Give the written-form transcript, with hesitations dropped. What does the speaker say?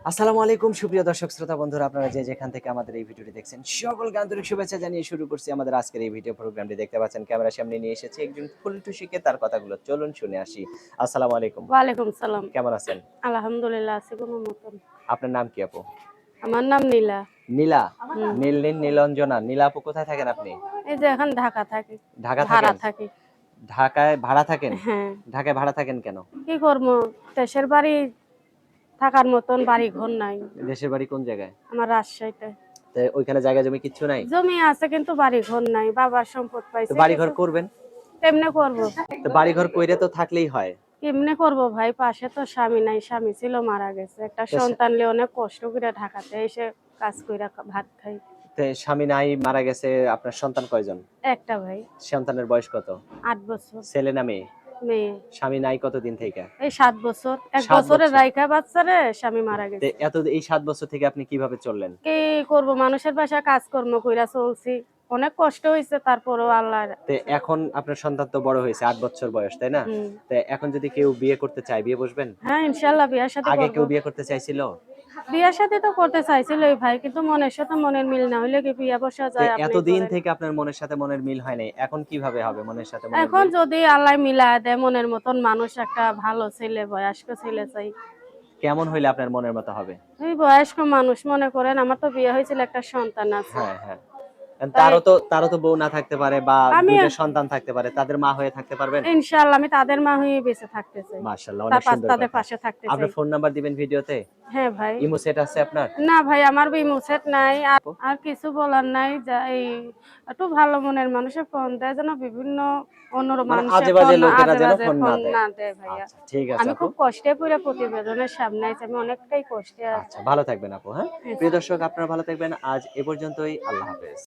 আসসালামু আলাইকুম সুপ্রিয় দর্শক শ্রোতা বন্ধুরা, আপনারা যে যেখান থেকে আমাদের এই ভিডিওটি দেখছেন সকলকে আন্তরিক শুভেচ্ছা জানিয়ে শুরু করছি আমাদের আজকের এই ভিডিও প্রোগ্রামটি। দেখতে পাচ্ছেন ক্যামেরার সামনে নিয়ে এসেছি একজন ফুলটুসিকে, তার কথাগুলো চলুন শুনে আসি। আসসালামু আলাইকুম। ওয়ালাইকুম সালাম। কেমন আছেন? আলহামদুলিল্লাহ আছি কোনো মতন। আপনার নাম কি আপু? আমার নাম নীলা। নীলা? হুম। নীল নীলঞ্জনা। নীলা আপু কোথায় থাকেন আপনি? এই যে এখন ঢাকা থাকি। ঢাকা ভাড়া থাকেন? থাকি। ঢাকায় ভাড়া থাকেন? হ্যাঁ। ঢাকায় ভাড়া থাকেন কেন? কি করবো, দেশের বাড়ি থাকার মতন বাড়ি ঘর নাই। দেশের বাড়ি কোন জায়গায়? আমার রাজশাহীতে। তো ওইখানে জায়গা জমি কিচ্ছু নাই? জমি আছে কিন্তু বাড়ি ঘর নাই, বাবার সম্পদ তো পাইছে বাড়ি ঘর কিছু। করবেন? কেমনে করব? তো বাড়ি ঘর কইরে তো থাকলেই হয়। কেমনে করব ভাই, পাশে তো স্বামী নাই, স্বামী ছিল মারা গেছে। একটা তো সন্তান নিয়ে অনেক কষ্ট করে ঢাকাতে এসে কাজ কইরা ভাত খাই। তো স্বামী নাই, মারা গেছে। আপনার সন্তান কয়জন? একটা ভাই। সন্তানের বয়স কত? 8 বছর। ছেলে না মেয়ে? মেয়ে। স্বামী নাই কতদিন থেকে? এই 7 বছর। 1 7 বছরের বছর। রাইখা বাচ্চারে স্বামী মারা তো গেছে। এই 7 বছর থেকে আপনি কিভাবে চললেন? কি করব, মানুষের বাসায় কাজকর্ম কইরা চলছি। অনেক কষ্ট হইছে, তারপরেও আল্লাহর। তো এখন আপনার সন্তান তো বড় হয়েছে, 8 বছর বয়স, তাই না? হুম। তো এখন যদি কেউ বিয়ে করতে চায়, বিয়ে বসবেন? হ্যাঁ, ইনশাআল্লাহ বিয়ার শাদী আগে করব। কেউ বিয়ে করতে চাইছিল? বিয়ার শাদী তো করতে চাইছিলই ভাই, কিন্তু মনের সাথে মনের মিল না হইলে কি বিয়া বসা তো যায়? আপনি এতদিন বলেন। থেকে আপনার মনের সাথে মনের মিল হয় নাই, এখন কিভাবে হবে মনের সাথে মনের এখন মিল? যদি আল্লাহ মিলায় দেয় মনের মতন মানুষ, একটা ভালো ছেলে, বয়স্ক ছেলে চাই। কেমন হইলে আপনার মনের মতো হবে? এই বয়স্ক মানুষ, মনে করেন আমার তো বিয়ে হয়েছিল, একটা সন্তান আছে। হ্যাঁ, হ্যাঁ। তাই তারও তো বউ না থাকতে পারে, বা আমি দুইটা সন্তান থাকতে পারে, তাদের মা হয়ে থাকতে পারবেন? ইনশাআল্লাহ আমি তাদের মা হয়ে বেঁচে থাকতে চাই। মাশাআল্লাহ, অনেক সুন্দর তাদের কথা। পাশে থাকতে চাই। আপনার ফোন নাম্বার দিবেন ভিডিওতে? হ্যাঁ ভাই। ইমো সেট আছে আপনার? না ভাই, আমার ইমোশন নাই। আর কিছু বলার নাই, যা এই একটু ভালো মনের মানুষের ফোন দেয় যেন, বিভিন্ন অন্য মানে মানুষের আজে ফোন বাজে লোকেরা আজে যেন বাজে ফোন ফোন না দেয়। না দেয় ভাইয়া। আচ্ছা, ঠিক আছে আমি আপু। খুব কষ্টে পুরো প্রতিবেদনের সামনে আছি, আমি অনেকটাই কষ্টে আছি। আচ্ছা, ভালো থাকবেন আপু, হ্যাঁ? প্রিয় আচ্ছা। দর্শক, আপনারা ভালো থাকবেন। আজ এ পর্যন্তই। আল্লাহ হাফেজ।